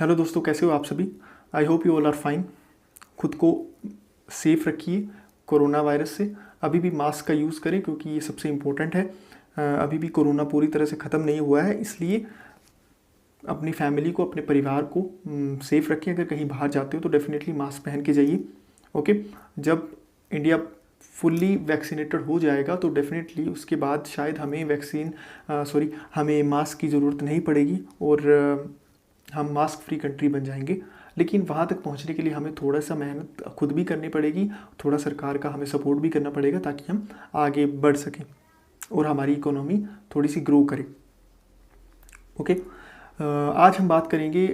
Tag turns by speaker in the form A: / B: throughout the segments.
A: Hello दोस्तों, कैसे हो आप सभी। I hope you all are fine. खुद को सेफ रखिए कोरोना वायरस से। अभी भी मास्क का यूज़ करें क्योंकि ये सबसे इम्पोर्टेंट है। अभी भी कोरोना पूरी तरह से ख़त्म नहीं हुआ है, इसलिए अपनी फैमिली को, अपने परिवार को सेफ रखें। अगर कहीं बाहर जाते हो तो डेफिनेटली मास्क पहन के जाइए। ओके। जब इंडिया फुल्ली वैक्सीनेटेड हो जाएगा तो डेफिनेटली उसके बाद शायद हमें मास्क की ज़रूरत नहीं पड़ेगी और हम मास्क फ्री कंट्री बन जाएंगे। लेकिन वहाँ तक पहुँचने के लिए हमें थोड़ा सा मेहनत खुद भी करनी पड़ेगी, थोड़ा सरकार का हमें सपोर्ट भी करना पड़ेगा ताकि हम आगे बढ़ सकें और हमारी इकोनॉमी थोड़ी सी ग्रो करे। ओके। आज हम बात करेंगे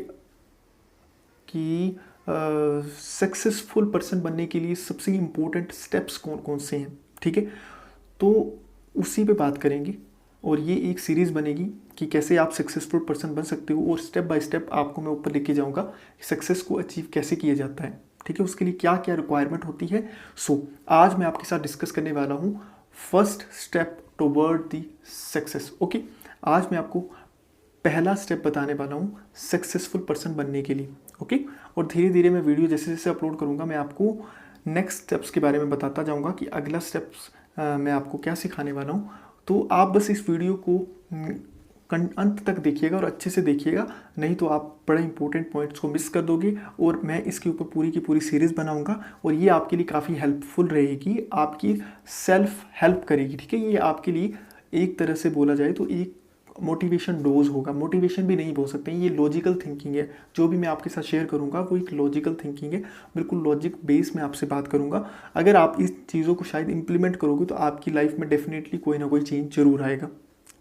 A: कि सक्सेसफुल पर्सन बनने के लिए सबसे इम्पोर्टेंट स्टेप्स कौन कौन से हैं। ठीक है, तो उसी पे बात करेंगे और ये एक सीरीज़ बनेगी कि कैसे आप सक्सेसफुल पर्सन बन सकते हो और स्टेप बाय स्टेप आपको मैं ऊपर लेके जाऊंगा कि सक्सेस को अचीव कैसे किया जाता है। ठीक है, उसके लिए क्या क्या रिक्वायरमेंट होती है। आज मैं आपके साथ डिस्कस करने वाला हूँ first step toward the success. Okay, आज मैं आपको पहला स्टेप बताने वाला हूँ सक्सेसफुल पर्सन बनने के लिए। ओके, और धीरे धीरे मैं वीडियो जैसे जैसे अपलोड करूँगा मैं आपको नेक्स्ट स्टेप्स के बारे में बताता जाऊँगा कि अगला स्टेप्स मैं आपको क्या सिखाने वाला हूँ। तो आप बस इस वीडियो को अंत तक देखिएगा और अच्छे से देखिएगा, नहीं तो आप बड़े इंपॉर्टेंट पॉइंट्स को मिस कर दोगे। और मैं इसके ऊपर पूरी की पूरी सीरीज़ बनाऊंगा और ये आपके लिए काफ़ी हेल्पफुल रहेगी, आपकी सेल्फ हेल्प करेगी। ठीक है, ये आपके लिए एक तरह से बोला जाए तो एक मोटिवेशन डोज होगा। मोटिवेशन भी नहीं बोल सकते, ये लॉजिकल थिंकिंग है। जो भी मैं आपके साथ शेयर करूंगा वो एक लॉजिकल थिंकिंग है, बिल्कुल लॉजिक बेस में आपसे बात करूंगा। अगर आप इस चीज़ों को शायद इंप्लीमेंट करोगे तो आपकी लाइफ में डेफिनेटली कोई ना कोई चेंज जरूर आएगा।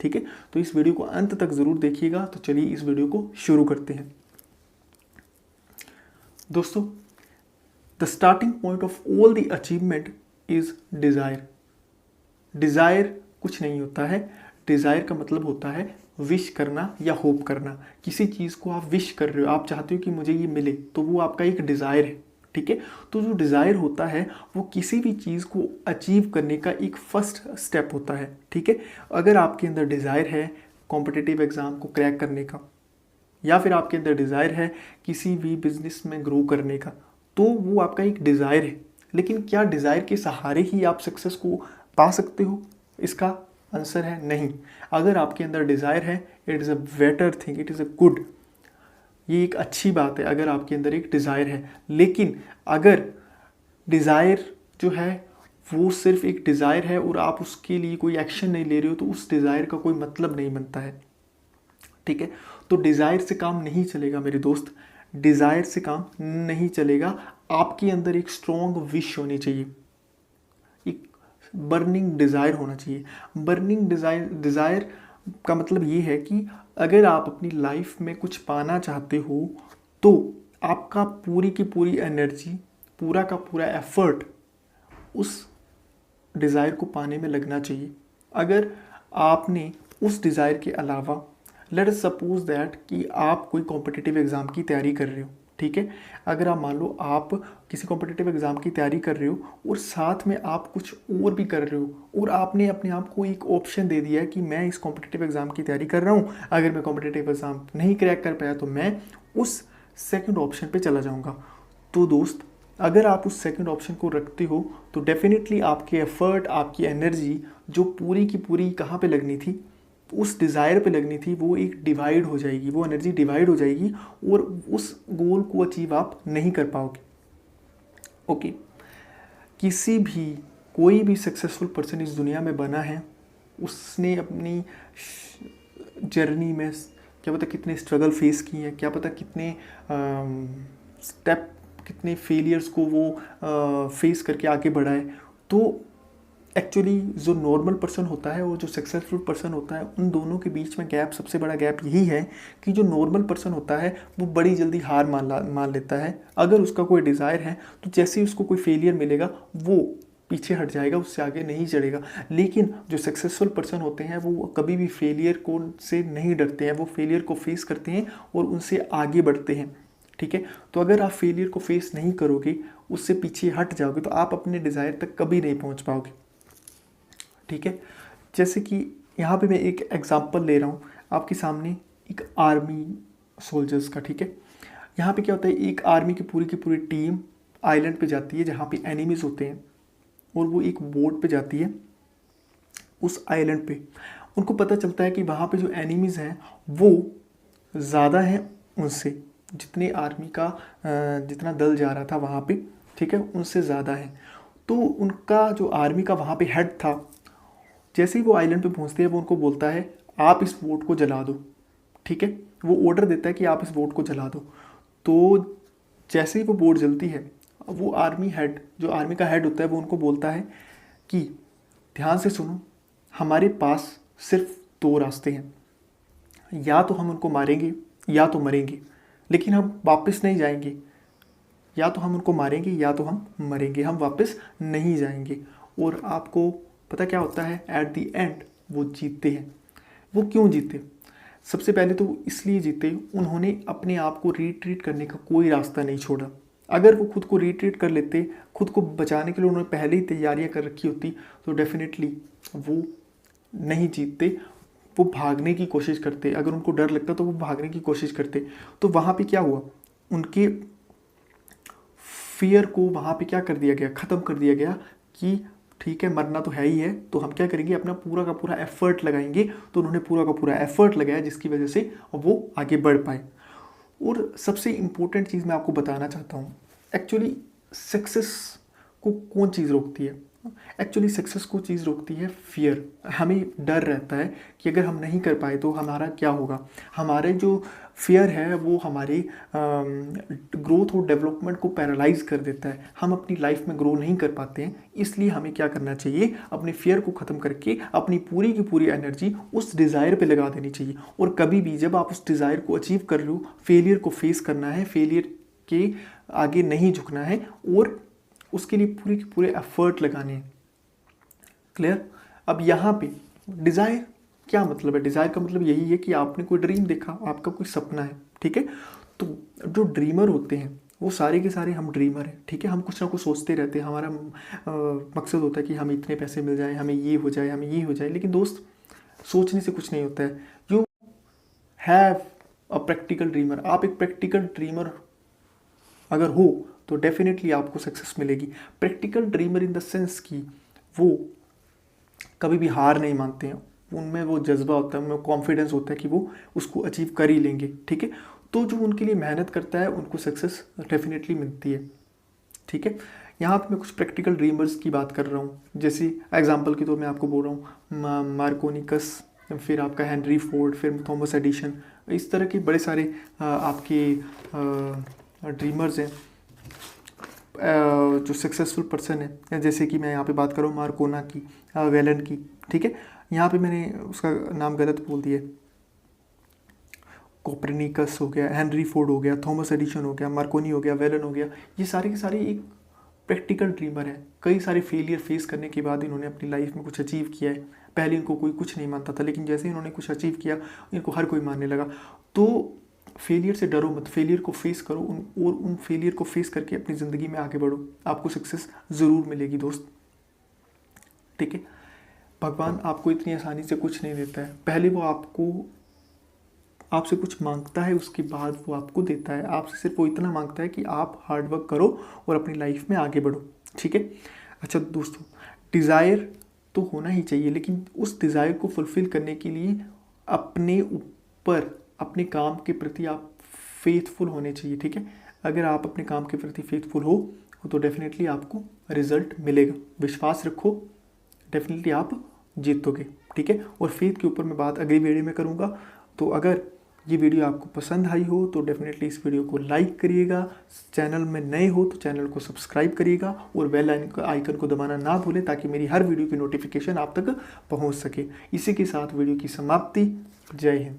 A: ठीक है, तो इस वीडियो को अंत तक ज़रूर देखिएगा। तो चलिए इस वीडियो को शुरू करते हैं। दोस्तों, the starting point of all the achievement is desire. Desire कुछ नहीं होता है। डिज़ायर का मतलब होता है विश करना या होप करना। किसी चीज़ को आप विश कर रहे हो, आप चाहते हो कि मुझे ये मिले, तो वो आपका एक डिज़ायर है। ठीक है, तो जो डिज़ायर होता है वो किसी भी चीज़ को अचीव करने का एक फर्स्ट स्टेप होता है। ठीक है, अगर आपके अंदर डिज़ायर है कॉम्पिटिटिव एग्ज़ाम को क्रैक करने का, या फिर आपके अंदर डिज़ायर है किसी भी बिजनेस में ग्रो करने का, तो वो आपका एक डिज़ायर है। लेकिन क्या डिज़ायर के सहारे ही आप सक्सेस को पा सकते हो? इसका आंसर है नहीं। अगर आपके अंदर डिज़ायर है, it is a better thing, it is a good, ये एक अच्छी बात है अगर आपके अंदर एक डिज़ायर है। लेकिन अगर डिज़ायर जो है वो सिर्फ एक डिज़ायर है और आप उसके लिए कोई एक्शन नहीं ले रहे हो, तो उस डिज़ायर का कोई मतलब नहीं बनता है। ठीक है, तो डिज़ायर से काम नहीं चलेगा मेरे दोस्त, डिज़ायर से काम नहीं चलेगा। आपके अंदर एक स्ट्रॉन्ग विश होनी चाहिए, एक बर्निंग डिज़ायर होना चाहिए। बर्निंग डिज़ायर का मतलब ये है कि अगर आप अपनी लाइफ में कुछ पाना चाहते हो तो आपका पूरी की पूरी एनर्जी, पूरा का पूरा एफर्ट उस डिज़ायर को पाने में लगना चाहिए। अगर आपने उस डिज़ायर के अलावा, लेट अस सपोज दैट कि आप कोई कॉम्पिटिटिव एग्ज़ाम की तैयारी कर रहे हो। ठीक है, अगर आप मान लो आप किसी कॉम्पिटिटिव एग्ज़ाम की तैयारी कर रहे हो और साथ में आप कुछ और भी कर रहे हो और आपने अपने आप को एक ऑप्शन दे दिया है कि मैं इस कॉम्पिटिटिव एग्ज़ाम की तैयारी कर रहा हूँ, अगर मैं कॉम्पिटिटिव एग्ज़ाम नहीं क्रैक कर पाया तो मैं उस सेकंड ऑप्शन पे चला जाऊँगा। तो दोस्त, अगर आप उस सेकंड ऑप्शन को रखते हो तो डेफिनेटली आपके एफर्ट, आपकी एनर्जी जो पूरी की पूरी कहाँ पे लगनी थी, उस डिज़ायर पे लगनी थी, वो एक डिवाइड हो जाएगी, वो एनर्जी डिवाइड हो जाएगी और उस गोल को अचीव आप नहीं कर पाओगे। ओके, किसी भी कोई भी सक्सेसफुल पर्सन इस दुनिया में बना है, उसने अपनी जर्नी में क्या पता कितने स्ट्रगल फेस किए हैं, क्या पता कितने स्टेप, कितने फेलियर्स को वो फेस करके आगे बढ़ा है। तो एक्चुअली जो नॉर्मल पर्सन होता है और जो सक्सेसफुल पर्सन होता है, उन दोनों के बीच में गैप, सबसे बड़ा गैप यही है कि जो नॉर्मल पर्सन होता है वो बड़ी जल्दी हार मान लेता है। अगर उसका कोई डिज़ायर है तो जैसे ही उसको कोई फेलियर मिलेगा वो पीछे हट जाएगा, उससे आगे नहीं चढ़ेगा। लेकिन जो सक्सेसफुल पर्सन होते हैं वो कभी भी फेलियर को से नहीं डरते हैं, वो फेलियर को फेस करते हैं और उनसे आगे बढ़ते हैं। ठीक है, तो अगर आप फेलियर को फेस नहीं करोगे, उससे पीछे हट जाओगे, तो आप अपने डिज़ायर तक कभी नहीं पहुंच पाओगे। ठीक है, जैसे कि यहाँ पे मैं एक एग्जांपल ले रहा हूँ आपके सामने, एक आर्मी सोल्जर्स का। ठीक है, यहाँ पे क्या होता है, एक आर्मी की पूरी टीम आइलैंड पे जाती है जहाँ पे एनिमीज होते हैं, और वो एक बोट पे जाती है उस आइलैंड पे। उनको पता चलता है कि वहाँ पे जो एनिमीज़ हैं वो ज़्यादा हैं उनसे, जितने आर्मी का जितना दल जा रहा था वहाँ पे, ठीक है, उनसे ज़्यादा है। तो उनका जो आर्मी का वहाँ पे हेड था, जैसे ही वो आइलैंड पे पहुँचते हैं वो उनको बोलता है आप इस बोट को जला दो, ठीक है, वो ऑर्डर देता है कि आप इस बोट को जला दो। तो जैसे ही वो बोट जलती है, वो आर्मी हेड, जो आर्मी का हेड होता है, वो उनको बोलता है कि ध्यान से सुनो, हमारे पास सिर्फ 2 रास्ते हैं, या तो हम उनको मारेंगे या तो मरेंगे, लेकिन हम वापस नहीं जाएंगे। या तो हम उनको मारेंगे या तो हम मरेंगे, हम वापस नहीं जाएंगे। और आपको पता क्या होता है, एट द एंड वो जीतते हैं। वो क्यों जीते? सबसे पहले तो इसलिए जीते, उन्होंने अपने आप को रिट्रीट करने का कोई रास्ता नहीं छोड़ा। अगर वो खुद को रिट्रीट कर लेते, खुद को बचाने के लिए उन्होंने पहले ही तैयारियां कर रखी होती, तो डेफिनेटली वो नहीं जीतते, वो भागने की कोशिश करते। अगर उनको डर लगता तो वो भागने की कोशिश करते। तो वहाँ पे क्या हुआ, उनके फियर को वहाँ पे क्या कर दिया गया, ख़त्म कर दिया गया कि ठीक है, मरना तो है ही है, तो हम क्या करेंगे, अपना पूरा का पूरा एफर्ट लगाएंगे। तो उन्होंने पूरा का पूरा एफर्ट लगाया, जिसकी वजह से वो आगे बढ़ पाए। और सबसे इम्पोर्टेंट चीज़ मैं आपको बताना चाहता हूँ, एक्चुअली सक्सेस को कौन चीज़ रोकती है? एक्चुअली सक्सेस को चीज़ रोकती है फियर। हमें डर रहता है कि अगर हम नहीं कर पाए तो हमारा क्या होगा। हमारे जो फियर है वो हमारे ग्रोथ और डेवलपमेंट को पैरालाइज कर देता है, हम अपनी लाइफ में ग्रो नहीं कर पाते हैं। इसलिए हमें क्या करना चाहिए, अपने फियर को ख़त्म करके अपनी पूरी की पूरी एनर्जी उस डिज़ायर पे लगा देनी चाहिए। और कभी भी जब आप उस डिज़ायर को अचीव कर रहे हो, फेलियर को फेस करना है, फेलियर के आगे नहीं झुकना है, और उसके लिए पूरे के पूरे एफर्ट लगाने हैं। क्लियर? अब यहाँ पे डिज़ायर क्या मतलब है? डिज़ायर का मतलब यही है कि आपने कोई ड्रीम देखा, आपका कोई सपना है, ठीक है। तो जो ड्रीमर होते हैं वो सारे के सारे हम ड्रीमर हैं, ठीक है। हम कुछ ना कुछ सोचते रहते हैं, हमारा मकसद होता है कि हमें इतने पैसे मिल जाए, हमें ये हो जाए, हमें ये हो जाए। लेकिन दोस्त, सोचने से कुछ नहीं होता है। You have a practical dreamer. आप एक प्रैक्टिकल ड्रीमर अगर हो तो डेफिनेटली आपको सक्सेस मिलेगी। Practical dreamer in the sense कि वो कभी भी हार नहीं मानते हैं, उनमें वो जज्बा होता है, उनमें कॉन्फिडेंस होता है कि वो उसको अचीव कर ही लेंगे, ठीक है। तो जो उनके लिए मेहनत करता है उनको सक्सेस डेफिनेटली मिलती है, ठीक है। यहाँ पे मैं कुछ प्रैक्टिकल ड्रीमर्स की बात कर रहा हूँ, जैसे एग्जांपल के तौर मैं आपको बोल रहा हूँ मार्कोनिकस, फिर आपका हेनरी फोर्ड, फिर थॉमस एडिशन, इस तरह के बड़े सारे आपके ड्रीमर्स हैं जो सक्सेसफुल पर्सन है। जैसे कि मैं यहाँ पे बात कर रहा हूँ मार्कोना की, वेलन की, ठीक है। यहाँ पे मैंने उसका नाम गलत बोल दिया, कोपरनिकस हो गया, हेनरी फोर्ड हो गया, थॉमस एडिशन हो गया, मार्कोनी हो गया, वेलन हो गया। ये सारे के सारे एक प्रैक्टिकल ड्रीमर है। कई सारे फेलियर फेस करने के बाद इन्होंने अपनी लाइफ में कुछ अचीव किया है। पहले इनको कोई कुछ नहीं मानता था, लेकिन जैसे इन्होंने कुछ अचीव किया इनको हर कोई मानने लगा। तो फेलियर से डरो मत, फेलियर को फेस करो, और उन फेलियर को फेस करके अपनी ज़िंदगी में आगे बढ़ो, आपको सक्सेस ज़रूर मिलेगी दोस्त, ठीक है। भगवान आपको इतनी आसानी से कुछ नहीं देता है, पहले वो आपसे कुछ मांगता है, उसके बाद वो आपको देता है। आपसे सिर्फ वो इतना मांगता है कि आप हार्ड वर्क करो और अपनी लाइफ में आगे बढ़ो, ठीक है। अच्छा दोस्तों, डिज़ायर तो होना ही चाहिए, लेकिन उस डिज़ायर को फुलफ़िल करने के लिए अपने ऊपर, अपने काम के प्रति आप फेथफुल होने चाहिए, ठीक है। अगर आप अपने काम के प्रति फेथफुल हो तो डेफिनेटली आपको रिजल्ट मिलेगा। विश्वास रखो, डेफिनेटली आप जीतोगे, ठीक है। और फेथ के ऊपर मैं बात अगली वीडियो में करूँगा। तो अगर ये वीडियो आपको पसंद आई हो तो डेफिनेटली इस वीडियो को लाइक करिएगा, चैनल में नए हो तो चैनल को सब्सक्राइब करिएगा, और बेल आइकन को दबाना ना भूलें ताकि मेरी हर वीडियो की नोटिफिकेशन आप तक पहुंच सके। इसी के साथ वीडियो की समाप्ति। जय हिंद।